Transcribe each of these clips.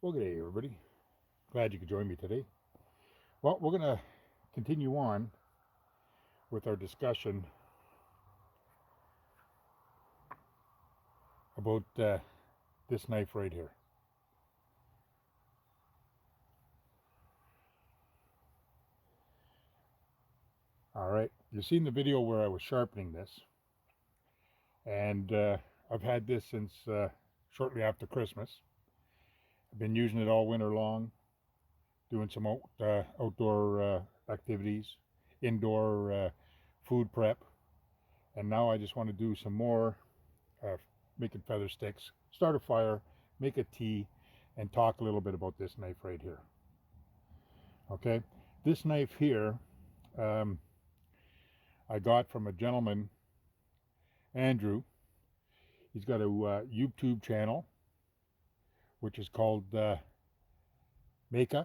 Well, good day, everybody. Glad you could join me today. Well, we're going to continue on with our discussion about this knife right here. All right, you've seen the video where I was sharpening this, and I've had this since shortly after Christmas. I've been using it all winter long, doing some outdoor activities, indoor food prep, and now I just want to do some more uh, making feather sticks, start a fire, make a tea, and talk a little bit about this knife right here. Okay, this knife here um, I got from a gentleman, Andrew. He's got a YouTube channel which is called Macca, Macca.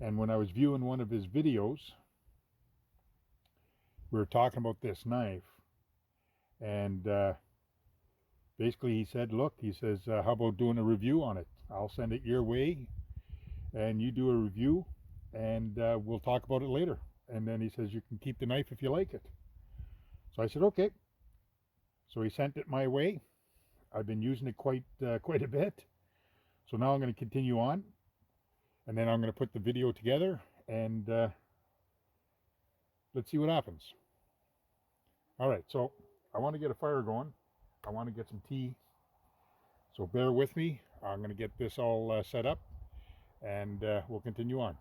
And when I was viewing one of his videos, we were talking about this knife, and basically he said, look, he says, how about doing a review on it? I'll send it your way and you do a review, and we'll talk about it later. And then he says, you can keep the knife if you like it. So I said, okay. So he sent it my way. I've been using it quite a bit. So now I'm going to continue on, and then I'm going to put the video together, and let's see what happens. All right, so I want to get a fire going. I want to get some tea. So bear with me. I'm going to get this all set up, and we'll continue on.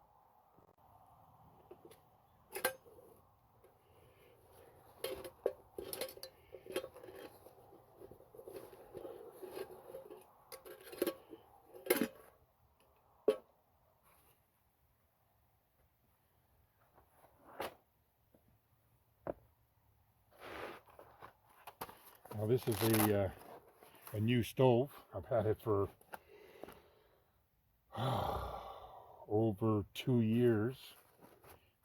Now this is a new stove. I've had it for over 2 years.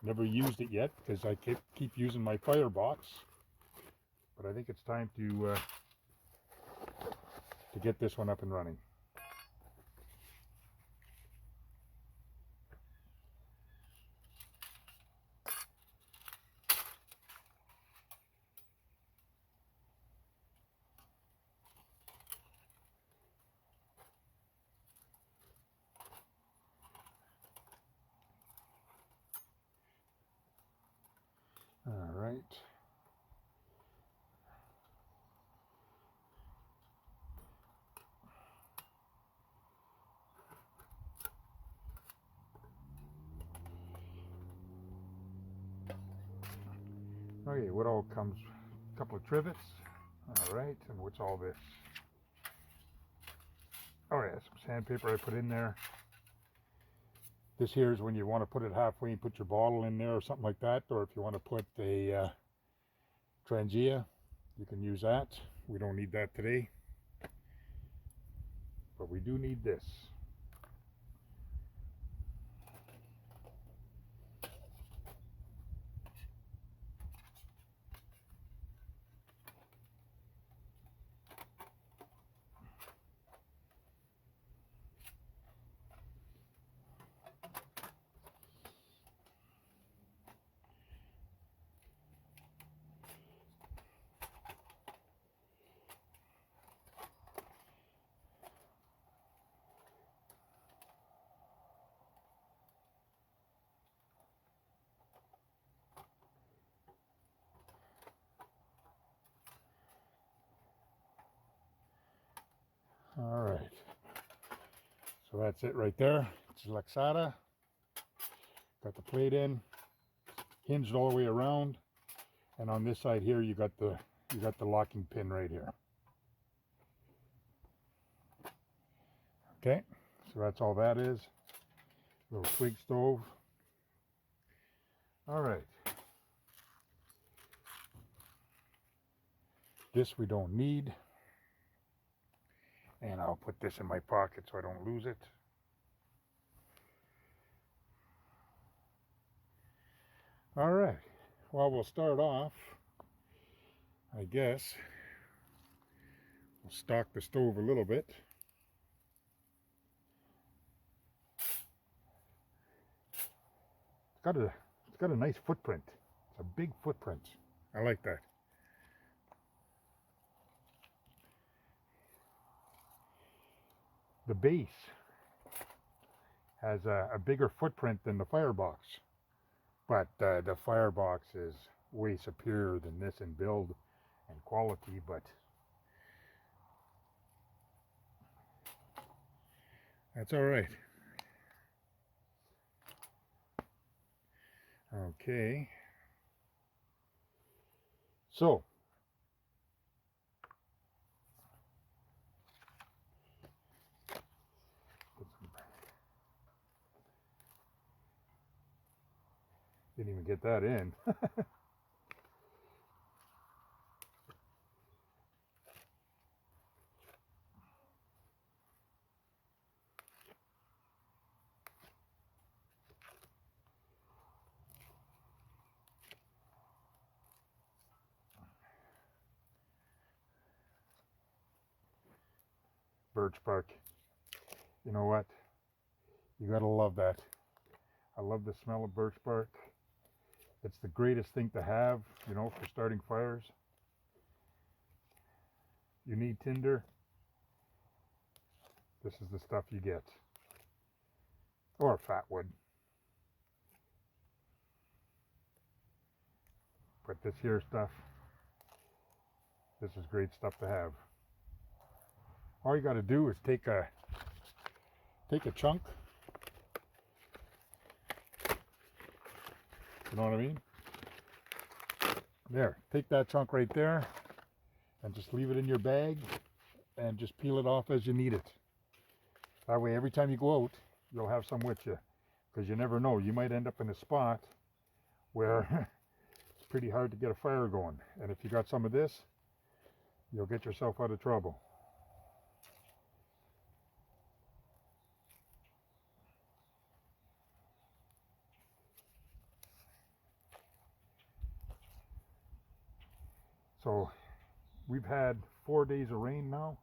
Never used it yet because I keep using my firebox. But I think it's time to get this one up and running. All right. Okay, what all comes? A couple of trivets. All right, and what's all this? Oh yeah, some sandpaper I put in there. This here is when you want to put it halfway and put your bottle in there or something like that, or if you want to put a Trangia, you can use that. We don't need that today, but we do need this. All right, so that's it right there. It's Lexata. Got the plate in, hinged all the way around, and on this side here you got the locking pin right here. Okay, so that's all that is. Little twig stove. All right. This we don't need. And I'll put this in my pocket so I don't lose it. All right. Well, we'll start off, I guess. We'll stock the stove a little bit. It's got a nice footprint. It's a big footprint. I like that. The base has a bigger footprint than the firebox, but the firebox is way superior than this in build and quality, but that's all right. Okay, so didn't even get that in. Birch bark. You know what? You gotta love that. I love the smell of birch bark. It's the greatest thing to have, you know, for starting fires. You need tinder. This is the stuff you get. Or fat wood. But this here stuff, this is great stuff to have. All you got to do is take a chunk. You know what I mean? There, take that chunk right there and just leave it in your bag and just peel it off as you need it. That way every time you go out, you'll have some with you, because you never know, you might end up in a spot where it's pretty hard to get a fire going, and if you got some of this, you'll get yourself out of trouble. So we've had 4 days of rain now.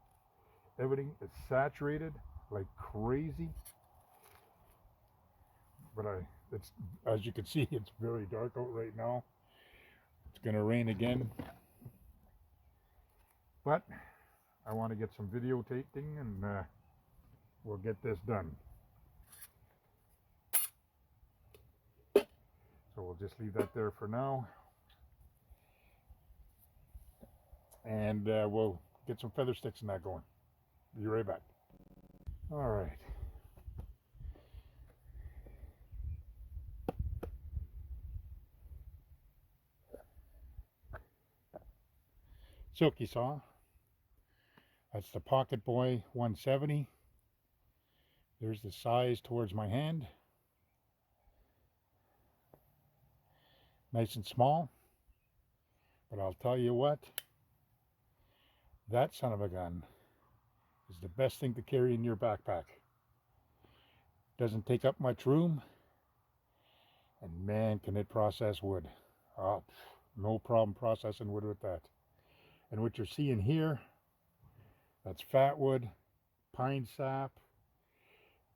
Everything is saturated like crazy, but it's, as you can see, it's very dark out right now. It's gonna rain again, but I want to get some videotaping, and we'll get this done. So we'll just leave that there for now, and we'll get some feather sticks and that going. Be right back. All right. Silky saw. That's the Pocket Boy 170. There's the size towards my hand. Nice and small. But I'll tell you what, that son of a gun is the best thing to carry in your backpack. Doesn't take up much room, and man, can it process wood. Oh, no problem processing wood with that. And what you're seeing here, that's fat wood, pine sap.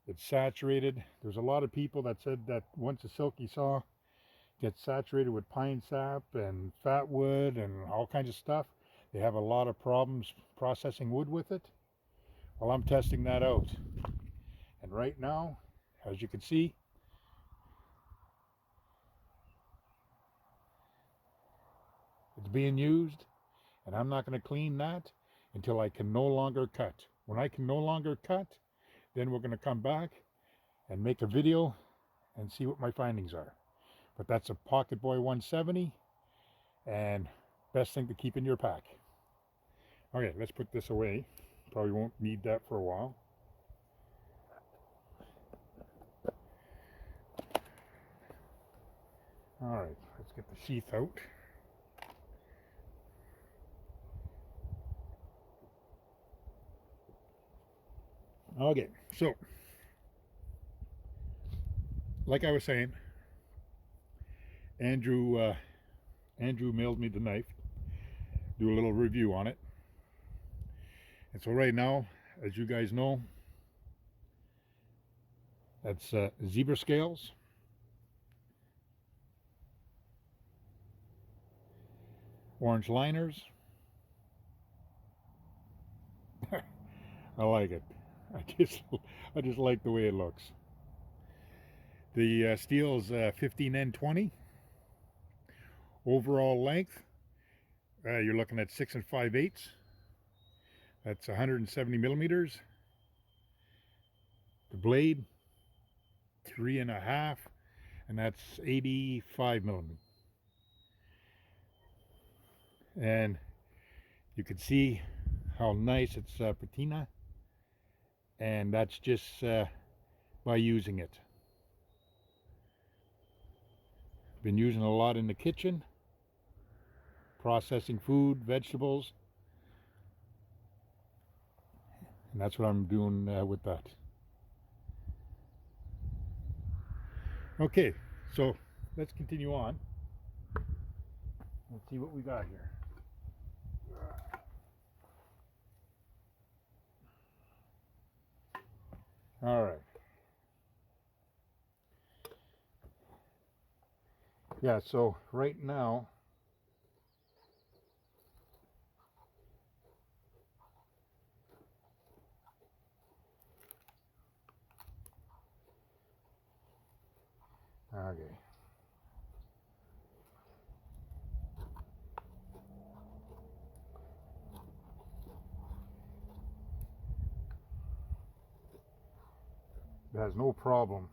It's saturated. There's a lot of people that said that once a silky saw gets saturated with pine sap and fat wood and all kinds of stuff, they have a lot of problems processing wood with it. Well, I'm testing that out. And right now, as you can see, it's being used, and I'm not going to clean that until I can no longer cut. When I can no longer cut, then we're going to come back and make a video and see what my findings are. But that's a Pocket Boy 170, and best thing to keep in your pack. Okay, let's put this away. Probably won't need that for a while. All right, let's get the sheath out. Okay, so like I was saying, Andrew mailed me the knife. Do a little review on it, And so right now, as you guys know, that's zebra scales, orange liners. I like it. I just like the way it looks. The steel's 15N20. Overall length, you're looking at 6 5/8. That's 170 millimeters. The blade, 3.5, and that's 85 millimeters. And you can see how nice it's patina, and that's just by using it. Been using it a lot in the kitchen, processing food, vegetables, and that's what I'm doing with that. Okay, so let's continue on. Let's see what we got here. All right. Yeah, so right now, okay. It has no problem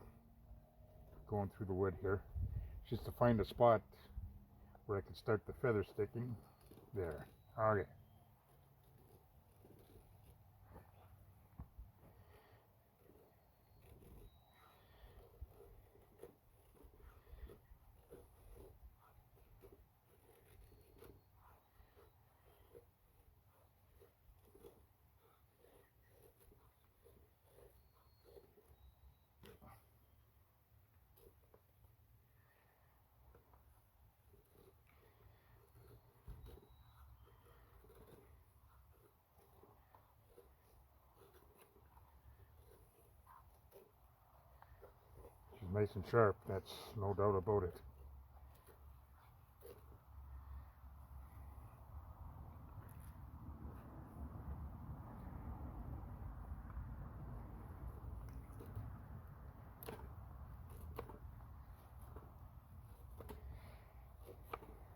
going through the wood here. Just to find a spot where I can start the feather sticking. There. Okay. She's nice and sharp, that's no doubt about it.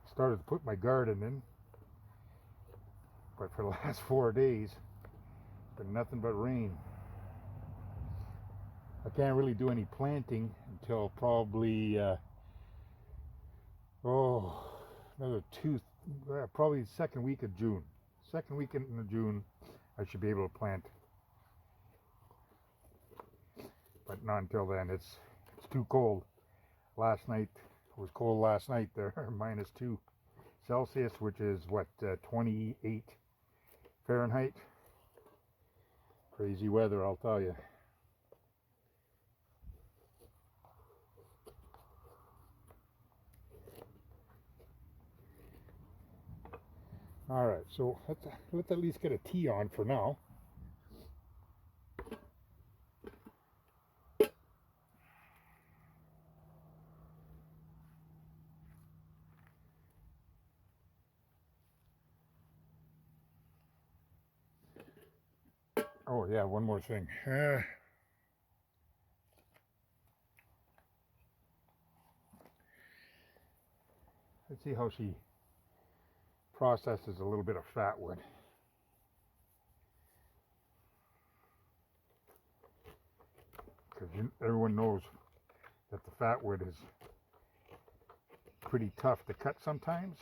Started to put my garden in, but for the last 4 days, it's been nothing but rain. I can't really do any planting until probably, another probably the second week of June. Second weekend in June, I should be able to plant. But not until then. It's too cold. Last night, it was cold last night there, -2 Celsius, which is what, 28 Fahrenheit. Crazy weather, I'll tell you. All right, so let's at least get a tea on for now. Oh yeah, one more thing. Let's see how she processes a little bit of fat wood. Because everyone knows that the fat wood is pretty tough to cut sometimes.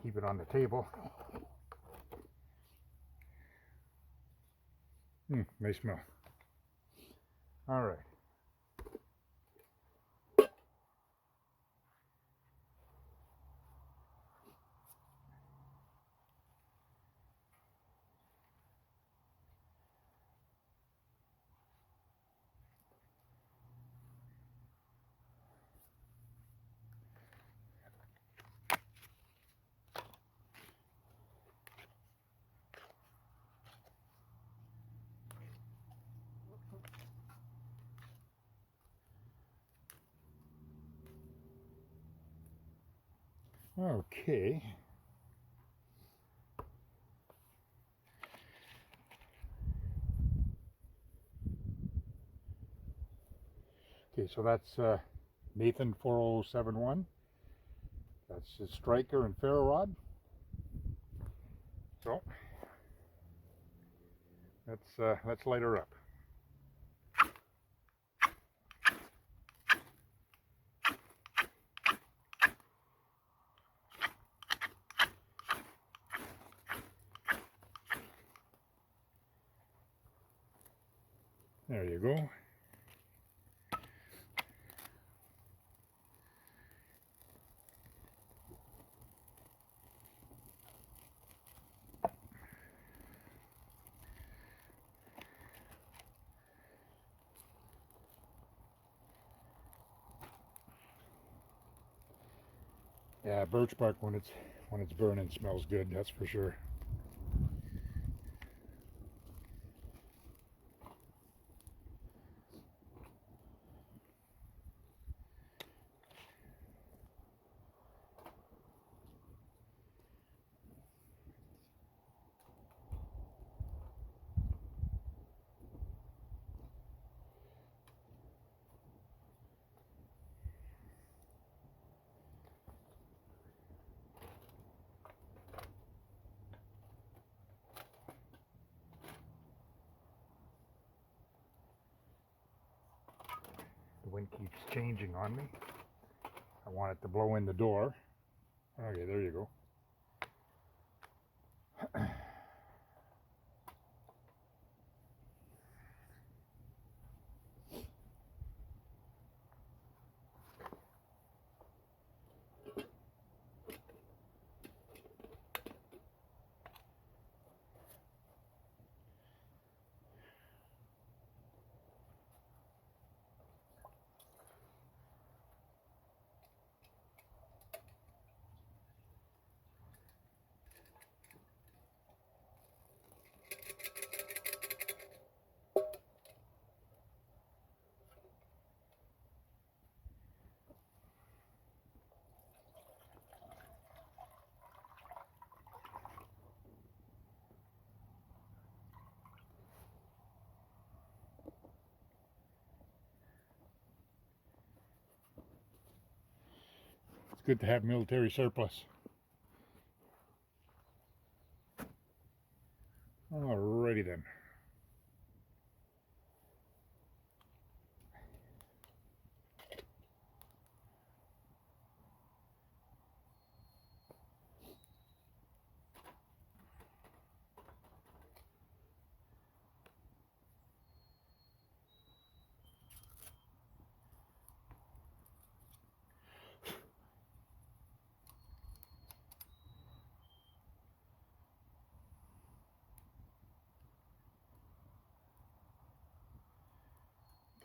keep it on the table. Nice smell. All right. Okay. Okay, so that's Nathan 4071. That's his striker and ferro rod. So let's light her up. There you go. Yeah, birch bark when it's burning smells good, that's for sure. The wind keeps changing on me. I want it to blow in the door. Okay, there you go. It's good to have military surplus. Alrighty then.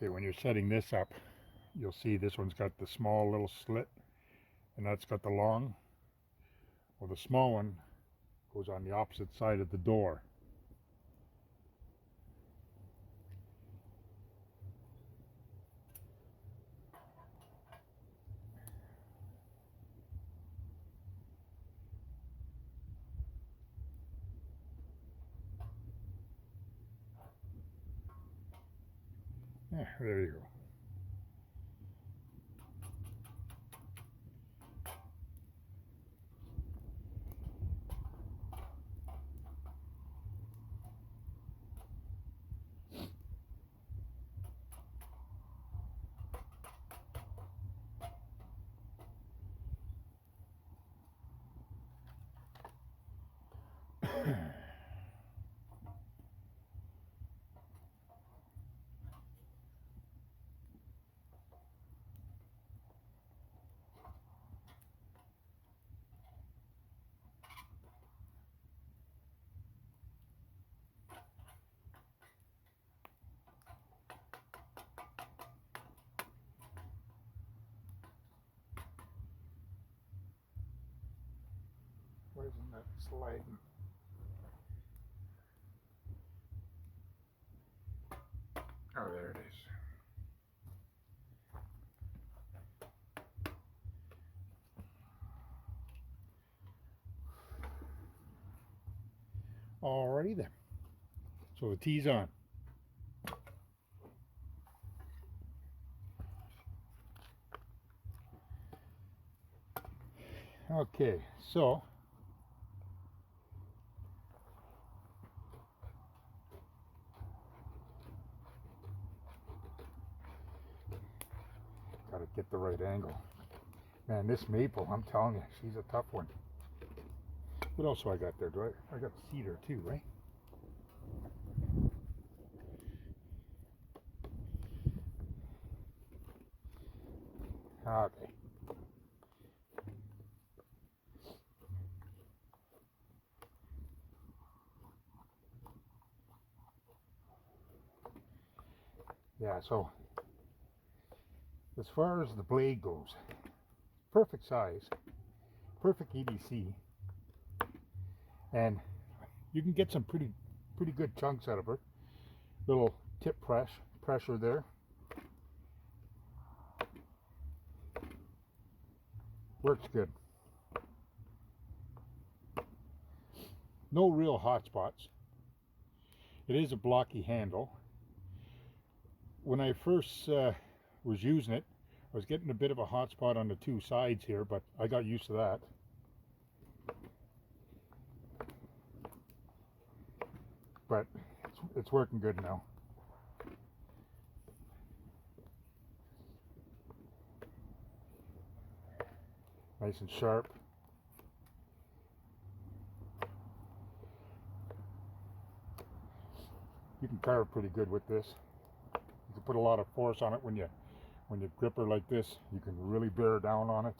Okay, when you're setting this up, you'll see this one's got the small little slit, and that's got the long. Well, the small one goes on the opposite side of the door. Yeah, there you go. isn't that sliding? Oh, there it is. Alrighty then. So the tea's on. Okay, so gotta get the right angle. Man, this maple, I'm telling you, she's a tough one. What else do I got there? I got cedar too, right? Okay. Yeah, so as far as the blade goes, perfect size, perfect EDC, and you can get some pretty good chunks out of her. Little tip pressure there. Works good. No real hot spots. It is a blocky handle. When I first was using it, I was getting a bit of a hot spot on the two sides here, but I got used to that. But it's working good now. Nice and sharp. You can carve pretty good with this. You can put a lot of force on it when you grip her like this. You can really bear down on it.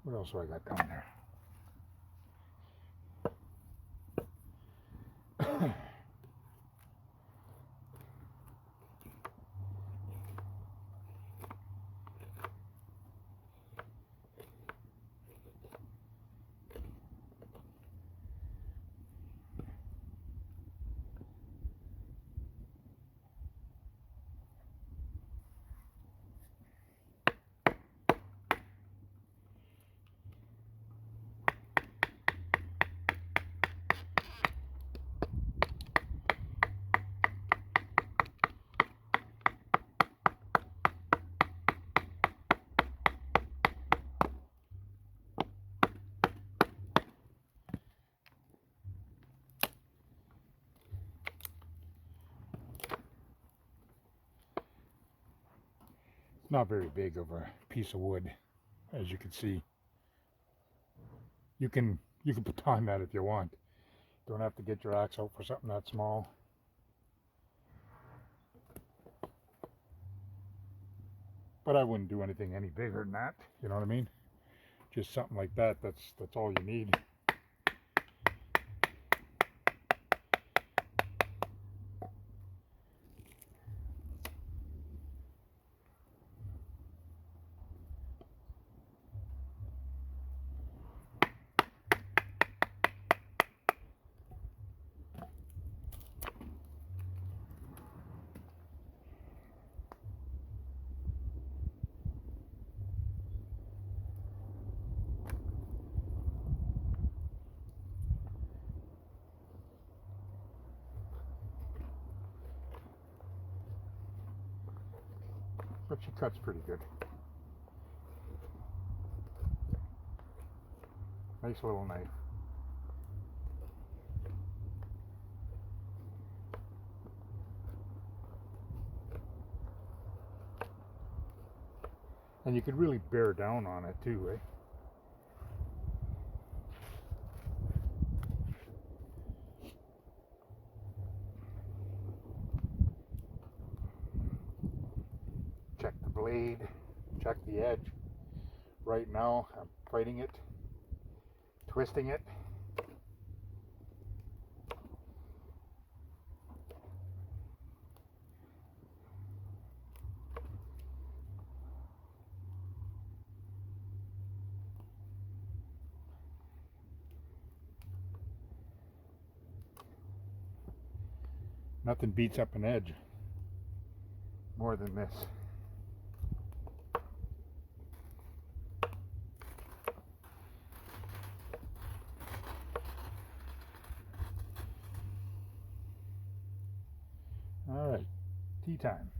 What else do I got down there? Not very big of a piece of wood, as you can see. You can put on that if you want. Don't have to get your axe out for something that small. But I wouldn't do anything any bigger than that, you know what I mean? Just something like that, that's all you need. But she cuts pretty good. Nice little knife. And you could really bear down on it too, eh? Check the blade, check the edge. Right now I'm fighting it, twisting it. Nothing beats up an edge more than this. All right, tea time.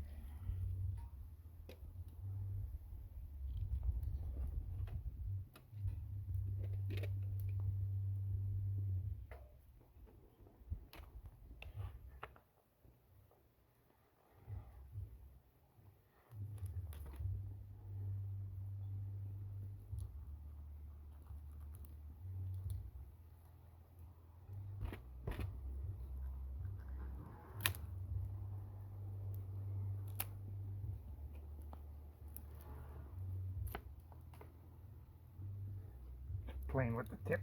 Playing with the tip.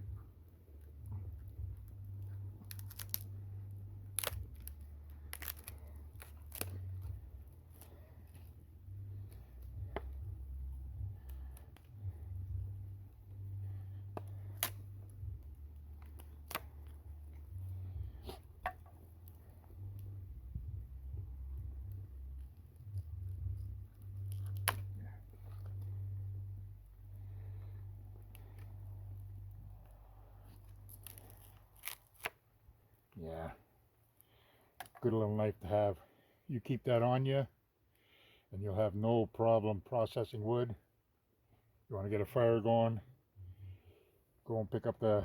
Yeah, good little knife to have. You keep that on you and you'll have no problem processing wood. You want to get a fire going, go and pick up the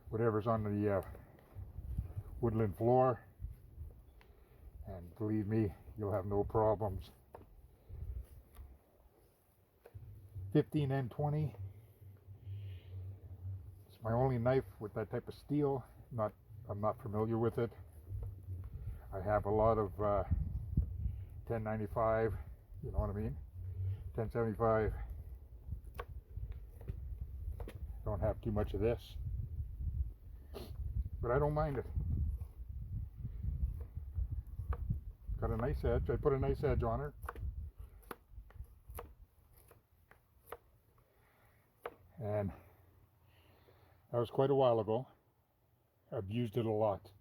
whatever's on the woodland floor, and believe me, you'll have no problems. 15N20. It's my only knife with that type of steel. I'm not familiar with it. I have a lot of 1095, you know what I mean? 1075. Don't have too much of this, but I don't mind it. Got a nice edge. I put a nice edge on her. And that was quite a while ago. I've used it a lot.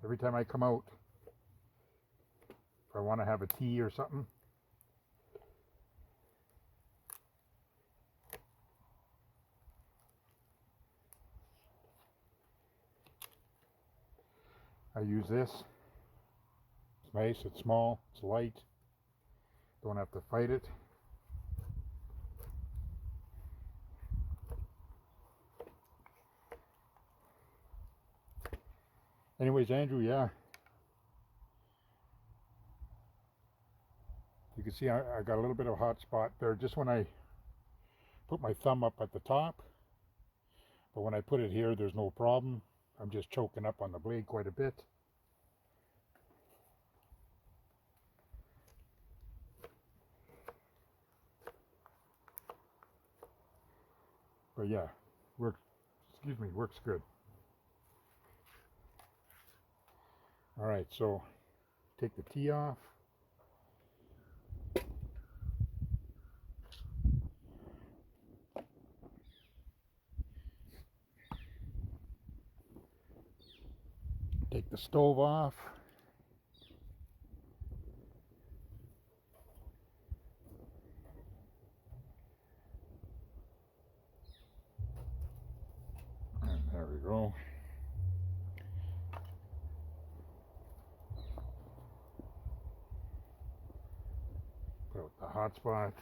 Every time I come out, if I want to have a tea or something, I use this. It's nice, it's small, it's light. Don't have to fight it. Anyways, Andrew, yeah. You can see I got a little bit of a hot spot there just when I put my thumb up at the top. But when I put it here, there's no problem. I'm just choking up on the blade quite a bit. But yeah, works good. All right, so take the tea off. Take the stove off. And there we go. Put out the hot spot.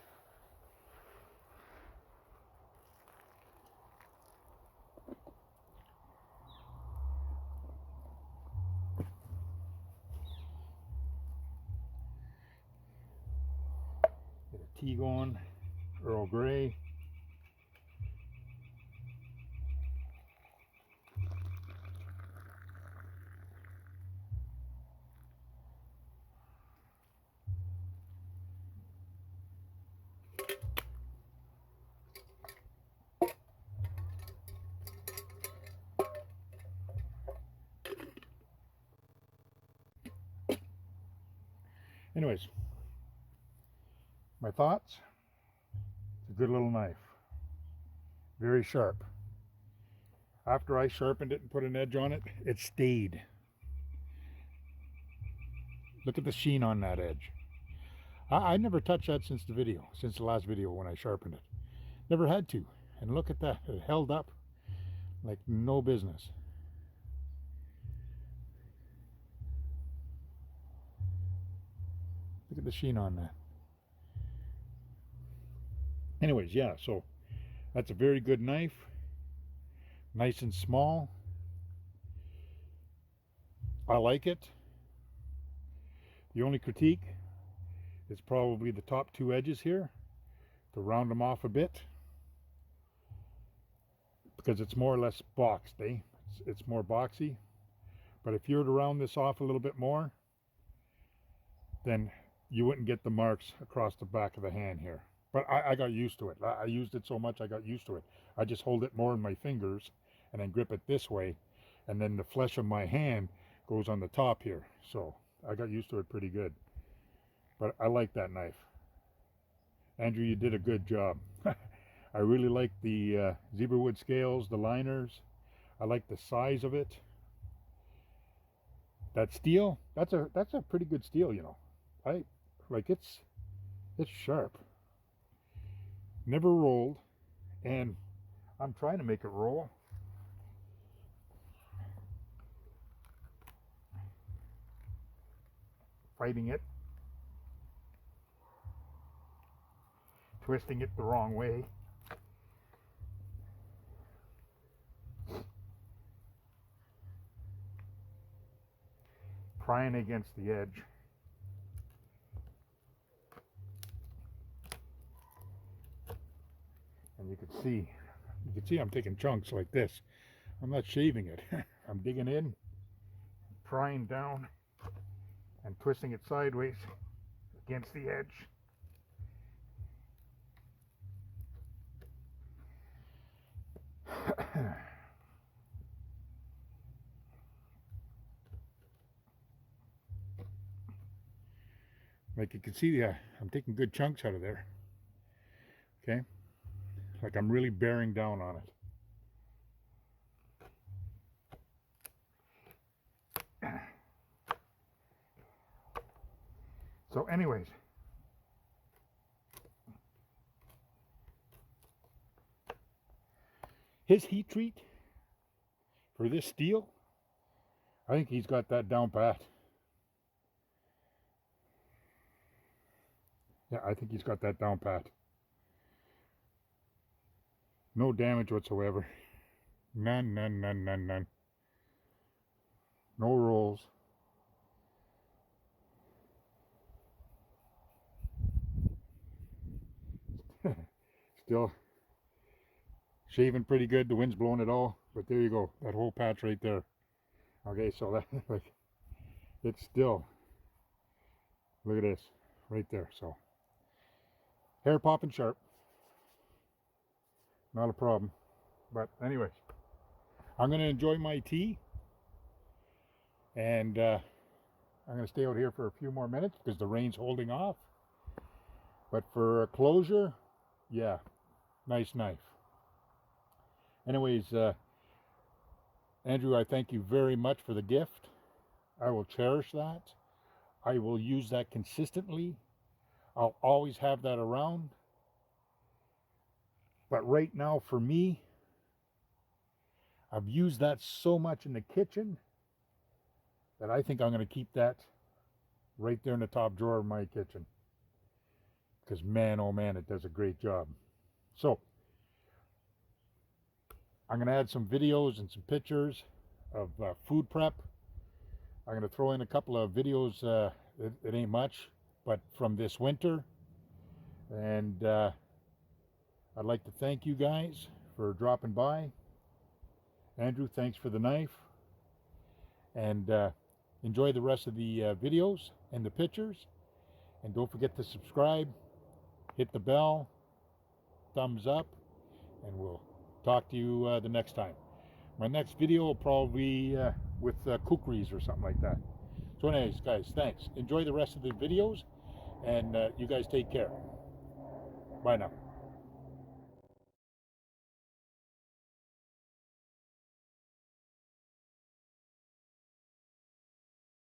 Get a tea going, Earl Grey. Anyways, my thoughts, it's a good little knife, very sharp. After I sharpened it and put an edge on it, it stayed. Look at the sheen on that edge. I never touched that since the last video when I sharpened it. Never had to. And look at that, it held up like no business. Look at the sheen on that. Anyways, yeah, so that's a very good knife. Nice and small. I like it. The only critique is probably the top two edges here, to round them off a bit, because it's more or less boxed, eh? It's more boxy. But if you were to round this off a little bit more, then you wouldn't get the marks across the back of the hand here. But I got used to it. I used it so much I got used to it. I just hold it more in my fingers and then grip it this way, and then the flesh of my hand goes on the top here. So I got used to it pretty good. But I like that knife. Andrew, you did a good job. I really like the zebra wood scales, the liners. I like the size of it. That steel, that's a pretty good steel, you know. I like it's sharp. Never rolled, and I'm trying to make it roll. Fighting it. Twisting it the wrong way. Prying against the edge. And you can see I'm taking chunks like this. I'm not shaving it. I'm digging in, prying down, and twisting it sideways against the edge. Like you can see, I'm taking good chunks out of there. Okay? Like I'm really bearing down on it. So anyways, his heat treat for this steel, I think he's got that down pat. Yeah, I think he's got that down pat. No damage whatsoever. None. No rolls. Still shaving pretty good. The wind's blowing it all, but there you go. That whole patch right there. Okay, so that like it's still. Look at this right there. So hair popping sharp. Not a problem. But anyways, I'm going to enjoy my tea, and I'm going to stay out here for a few more minutes because the rain's holding off. But for a closure, yeah, nice knife. Anyways, Andrew, I thank you very much for the gift. I will cherish that. I will use that consistently. I'll always have that around. But right now, for me, I've used that so much in the kitchen that I think I'm going to keep that right there in the top drawer of my kitchen. Because man, oh man, it does a great job. So, I'm going to add some videos and some pictures of food prep. I'm going to throw in a couple of videos, it ain't much, but from this winter. And I'd like to thank you guys for dropping by. Andrew, thanks for the knife. And enjoy the rest of the videos and the pictures. And don't forget to subscribe, hit the bell, thumbs up, and we'll talk to you the next time. My next video will probably be with kukris or something like that. So anyways, guys, thanks. Enjoy the rest of the videos, and you guys take care. Bye now.